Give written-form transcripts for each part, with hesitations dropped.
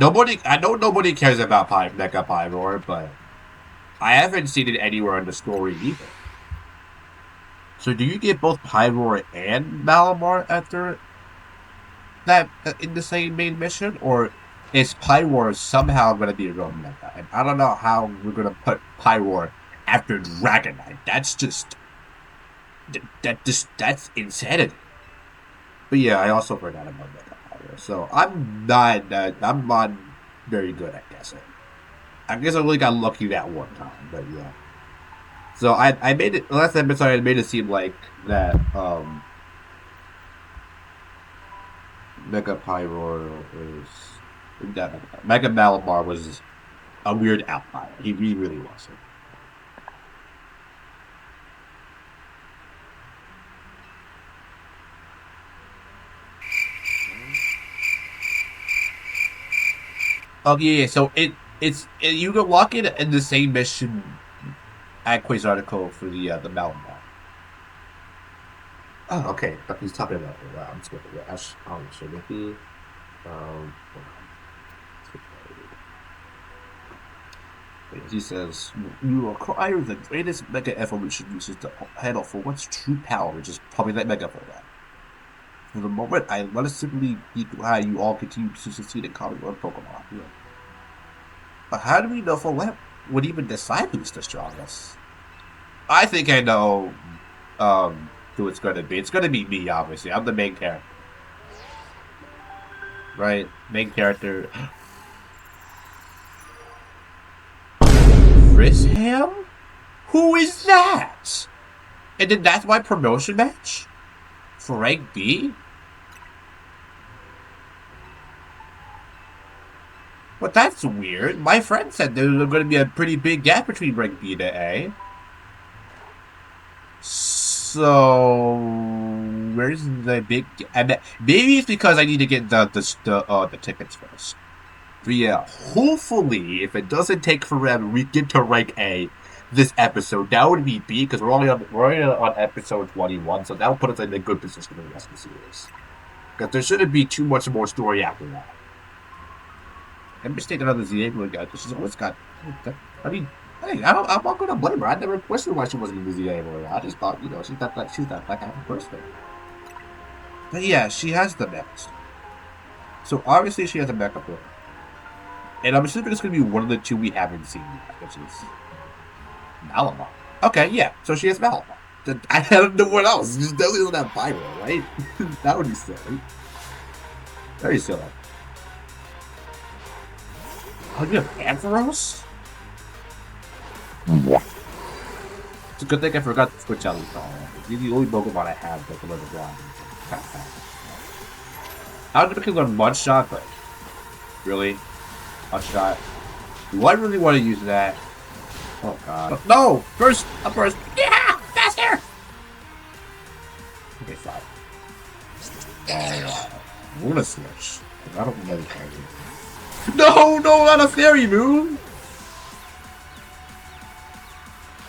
I know nobody cares about Mecha Pyroar, but I haven't seen it anywhere in the story either. So do you get both Pyroar and Malamar after that in the same main mission, or is Pyroar somehow going to be a real Mecha? And I don't know how we're going to put Pyroar after Dragonite. That's insanity. But yeah, I also forgot about Mecha Pyroar. So I'm not very good at guessing. I guess I really got lucky that one time, but yeah. So I made it last episode. I made it seem like that Mega Pyroar is that Mega Malamar was a weird outlier. He really wasn't. Oh yeah, so you can lock it in the same mission at Quiz article for the Malamar. Oh, okay. He's talking about it. Wow, I'm just going to Ash. Sure, maybe. Um, he says, you acquire the greatest Mega Evolution uses to handle for what's true power, which is probably that Mega for that. For the moment, I let us simply be glad you all continue to succeed in calling one Pokemon. Yeah. But how do we know for what would even decide who's the strongest? I think I know who it's going to be. It's going to be me, obviously. I'm the main character. Right? Main character. Grisham? Who is that? And then that's my promotion match? For rank B? But that's weird. My friend said there was going to be a pretty big gap between rank B to A. So where's the big? Maybe it's because I need to get the tickets first. But yeah, hopefully, if it doesn't take forever, we get to rank A this episode. That would be B because we're only on episode 21, so that will put us in a good position for the rest of the series. Because there shouldn't be too much more story after that. And mistake another ZA guy because she's always got. I mean. Hey, I'm not gonna blame her. I never questioned why she wasn't in the ZA anymore. I just thought, she's not that kind of person. But yeah, she has the next. So obviously she has a backup plan. And I'm assuming it's gonna be one of the two we haven't seen yet, which is Malamar. Okay, yeah. So she has Malamar. I don't know what else. Just definitely doesn't have Pyro, right? That would be silly. Very silly. Oh, you have Ampharos? It's a good thing I forgot to switch out the call. He's the only Pokemon I have that can learn the blind. I would have learn Mud Shot, but really? Mud Shot? Do I really want to use that? Oh god. No! First! Up first! Yeah! Faster! Okay, fine. I'm gonna switch. I don't know the No! No! Not a fairy move!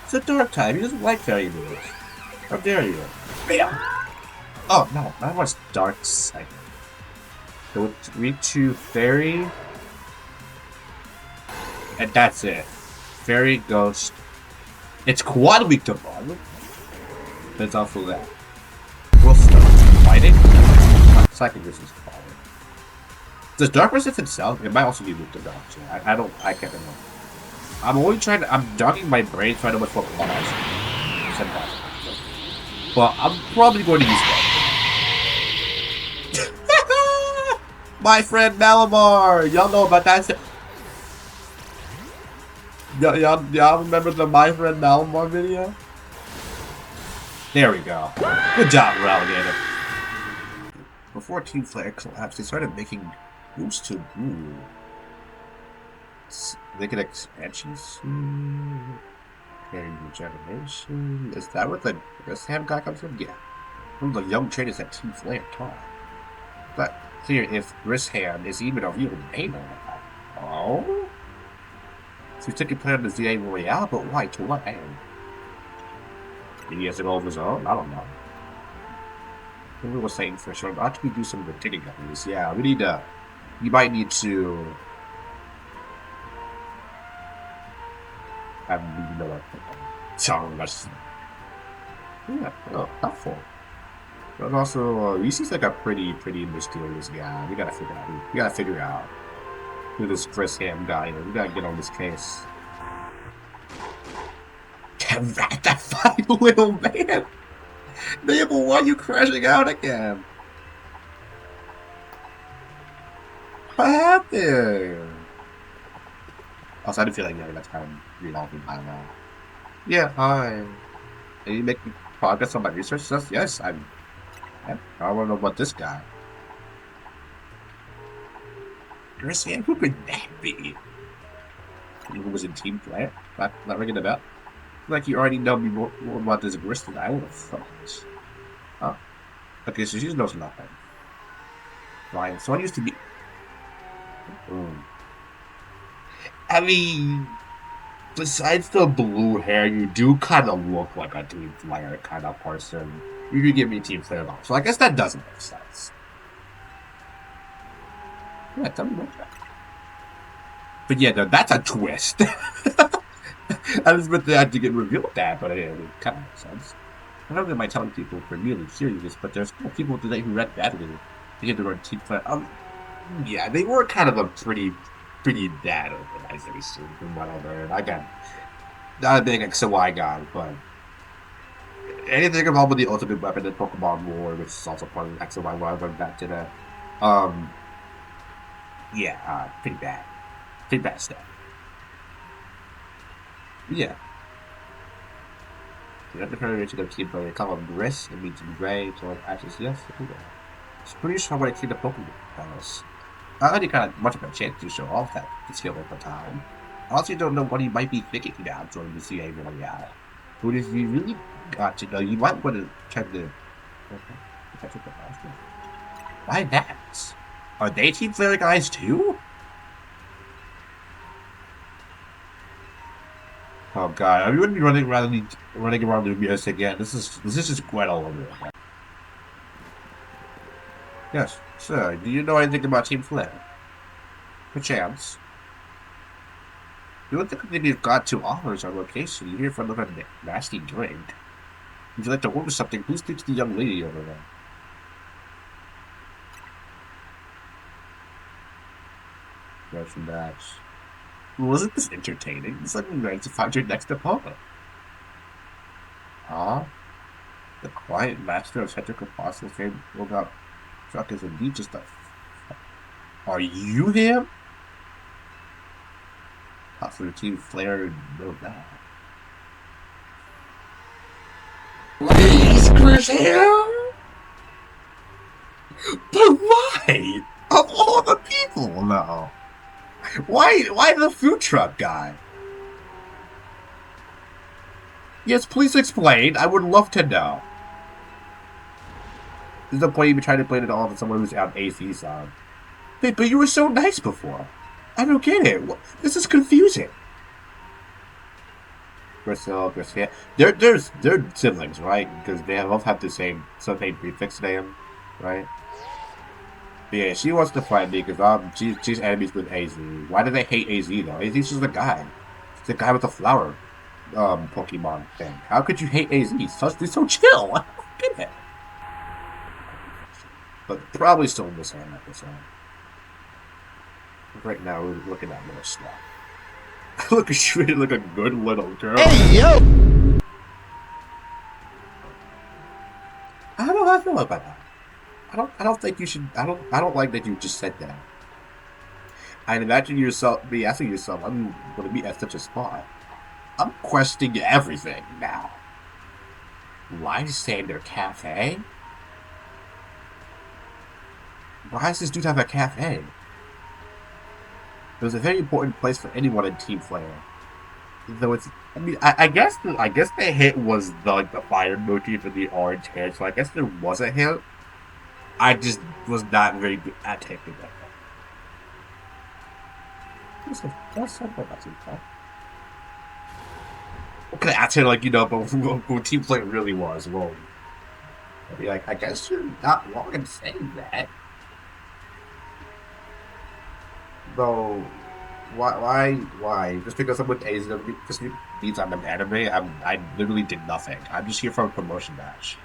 It's a dark type. He doesn't like fairy moves. How dare you? Bam! Oh no, that was dark sight. Go 3-2 fairy. And that's it. Fairy, ghost. It's quad weak to bug. That's also that. We'll start fighting. Psychic resist falling. Does dark resist itself? It might also be weak to dark. So I can't remember. I'm only trying to. I'm jogging my brain trying to know what Pokemon has. But I'm probably going to use that. My friend Malamar! Y'all know about that. Y'all remember the My Friend Malamar video? There we go. Good job, Relegator. Before Team Flare collapsed, they started making moves to. They get expansions. Carrying regeneration. Is that what the Grisham guy comes from? Yeah. One of the young trainers that Team Flare taught. But clear if Grisham is even a real name or not. Oh? So he's taking part in the ZA Royale, but why? To what end? Maybe he has to go of his own? I don't know. We were saying for sure, ought to do some of the digging on this. Yeah, we need to. You might need to you know what? So much. Yeah, oh, helpful. But also, he seems like a pretty mysterious guy. We gotta figure out who this Grisham guy is. We gotta get on this case. That fine little man. Mabel, why are you crashing out again? What happened? Also, I do feel like that's kind of resolving by now. Yeah, hi. Are you making progress on my research? Yes, I'm. Yeah, I want to know about this guy. Grisham, who could that be? Who was in Team Player? Not ringing a bell? Like you already know me more about this Grisham. I would have thought. Huh? Okay, so she knows nothing. Fine. Someone used to be. Mm. I mean, besides the blue hair, you do kind of look like a Team Player kind of person. You could give me Team Player though, so I guess that doesn't make sense. Yeah, tell me about that. But yeah, no, that's a twist. I was meant to have to get revealed that, but it kind of makes sense. I don't know my telling people for really curious, but there's still people today who read badly. They get the word Team Player. Yeah, they were kind of a pretty bad organization from what I've heard. I got not a big XY guy, but anything involved with the ultimate weapon in Pokemon War, which is also part of X and Y, where I went back to that. Um, yeah, pretty bad stuff. Yeah, you have to turn to the team player. Call him Briss. It means gray. So like actions. Yes, it's pretty sure what I see the Pokemon panels. I already kind of much of a chance to show off that skill at the time. I also don't know what he might be thinking now during the CA Royale. But if you really got to know, you might want to check the. Why that? Are they Team Flare guys too? Oh god, I wouldn't be running around Lumios again. This is just Gwen all over again. Yes, sir. Do you know anything about Team Flare? Perchance. You would think maybe you've got to offers our location. You hear from a nasty drink. Would you like to order something? Please speak to the young lady over there. Go from that. Wasn't this entertaining? It's like nice to find your next opponent. Ah, the quiet master of technical fossils fame rolled out truck is indeed just a. Are you him? Not for the team Flare, no that. Please, Grisham! But why? Of all the people, no. Why the food truck guy? Yes, please explain. I would love to know. This is the point you've been trying to blame it all to someone who's on AC side. But you were so nice before. I don't get it. This is confusing. Garcia. They're siblings, right? Because they both have the same prefix name, right? But yeah, she wants to fight me because she's enemies with AZ. Why do they hate AZ though? AZ's just a guy. It's the guy with the flower Pokemon thing. How could you hate AZ? He's so chill. I don't get it. But probably still in this hand episode. Right now we're looking at more stuff. Look, she's treated like a good little girl. Hey, yo! I don't know how I feel about that. I don't think you should. I don't like that you just said that. I imagine yourself be asking yourself, I'm going to be at such a spot. I'm questioning everything now. Lysander Cafe? Why does this dude have a cafe? It was a very important place for anyone in Team Flare. Though it's, I mean, I guess the hit was the fire emoji for the orange hair, so I guess there was a hit. I just was not very good at taking that. That's something about Team Flare. Okay, that's it, like, you know, but who Team Flare really was. Well, I'd be like, I guess you're not wrong in saying that. Though, Why? Just because I'm with A's just means I'm an anime? I literally did nothing. I'm just here for a promotion match.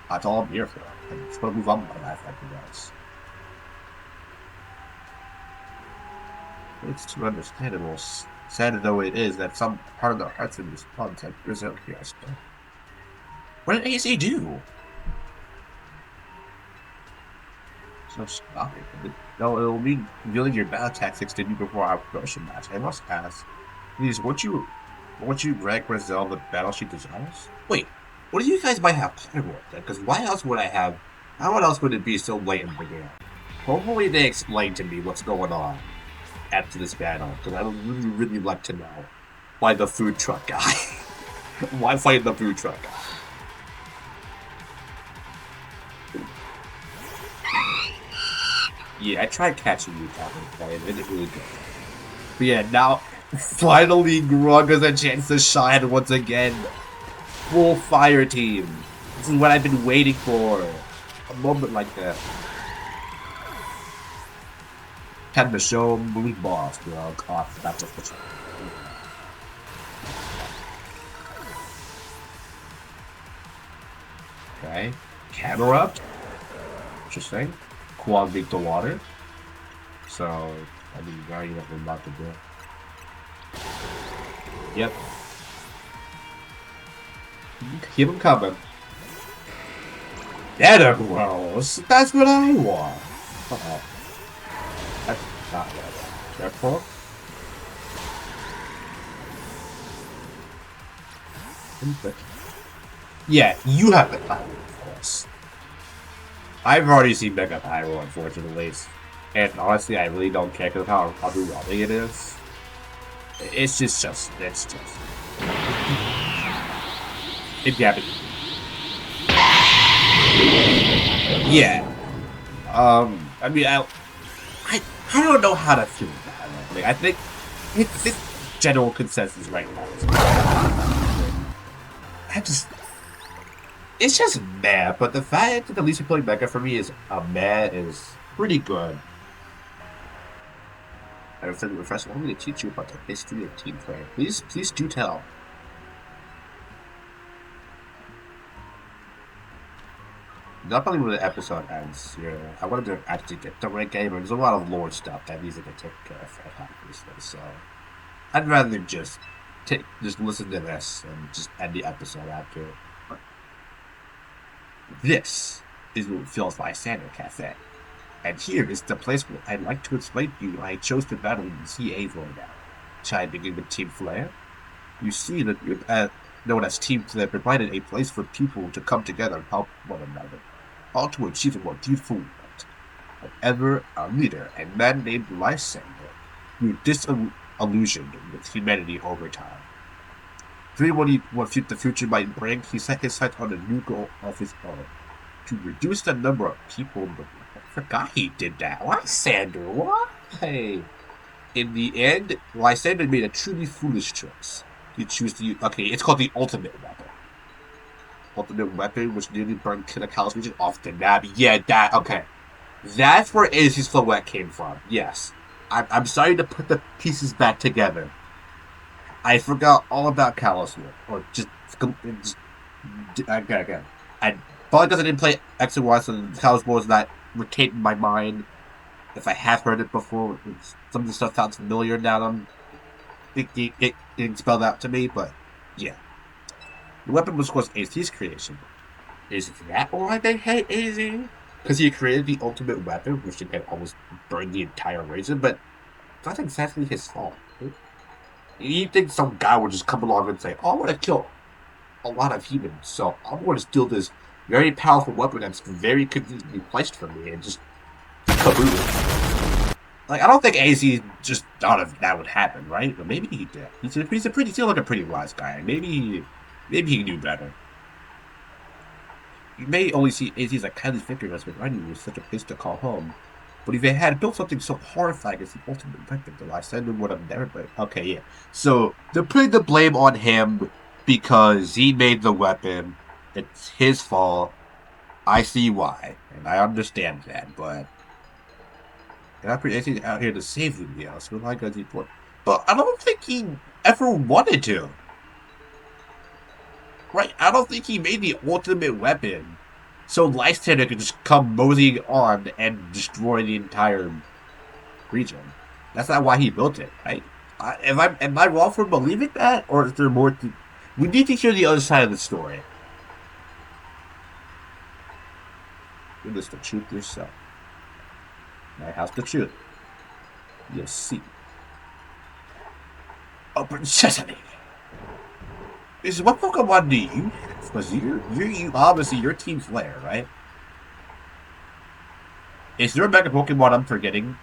That's all I'm here for. I just want to move on with my life like you guys. It's too understandable. Sad though it is that some part of the hearts in this content is out here. What did AC do? So stop it. No, it'll mean revealing your battle tactics to me before our promotion match. I must ask, please, won't you rank Brazil the battle she desires? Wait, what do you guys might have Pokémon then? Because why else would I have? How else would it be so late in the game? Hopefully they explain to me what's going on after this battle, because I would really like to know why the food truck guy. Why fight the food truck guy? Yeah, I tried catching you, Captain. It didn't really good. But yeah, now finally Grug has a chance to shine once again. Full fire team. This is what I've been waiting for. A moment like that. Time to show Moon Boss, Grug. Off. That's just the Okay. Camera up. Interesting. Quad beat the water. So, I mean, now you have a lot to do. Yep. Keep them coming. That gross. That's what I want. Uh-oh. That's not what I want. Careful. Yeah, you have the power, of course. I've already seen Mega Pyro, unfortunately. And honestly, I really don't care because of how underwhelming it is. It's just. It happened. Yeah. I mean, I don't know how to feel about it. Like, I think it's general consensus right now. It's just meh, but the fact that the least playing Mega for me is meh is pretty good. I have a professor want me to teach you about the history of team play. Please do tell. Not only when the episode ends here, I wanted to actually get the right game, but there's a lot of lore stuff that needs to get taken care of, obviously, so I'd rather just listen to this and just end the episode after. This is what feels like Lysander Cafe. And here is the place where I'd like to explain to you why I chose to battle in the CA Void now. Shall I begin with Team Flare? You see that you known as Team Flare provided a place for people to come together and help one another, all to achieve a more beautiful world. However, our leader, a man named Lysander, grew disillusioned with humanity over time. Fearing what the future might bring, he set his sights on a new goal of his own. To reduce the number of people in the world. I forgot he did that. Lysander, why? In the end, Lysander made a truly foolish choice. He chose to use... Okay, it's called the Ultimate Weapon. Ultimate Weapon, which nearly burned Kinaka's region off the map. Yeah, that... Okay. That's where Izzy's Silhouette came from. Yes. I'm sorry to put the pieces back together. I forgot all about Callous War. Or just again. Probably because I didn't play X and Y, so Callous War is not retained in my mind. If I have heard it before, some of the stuff sounds familiar now that it didn't spell out to me, but yeah. The weapon was, of course, AZ's creation. Is that why they hate AZ? Because he created the ultimate weapon, which can almost burn the entire region, but that's exactly his fault. You think some guy would just come along and say, oh, I want to kill a lot of humans, so I'm going to steal this very powerful weapon that's very conveniently placed for me and just kaboom. Like, I don't think AZ just thought of that would happen, right? But maybe he did. He seems like a pretty wise guy. Maybe he knew better. You may only see AZ as a kindly figure that's been running with such a place to call home. But if they had built something so horrifying as the ultimate weapon, the Lysander would have never been. Okay, yeah. So they're putting the blame on him because he made the weapon. It's his fault. I see why, and I understand that, but. And I'm pretty out here to save Lumios. What am I going to do for? But I don't think he ever wanted to. Right? I don't think he made the ultimate weapon so Lysander could just come moseying on and destroy the entire region. That's not why he built it, right? Am I wrong for believing that, or is there more to? We need to hear the other side of the story. Witness the truth yourself. My house, the truth. You'll see. Open sesame. Is what Pokemon do you have? Because you obviously your team's Flare, right? Is there a Mega Pokemon I'm forgetting?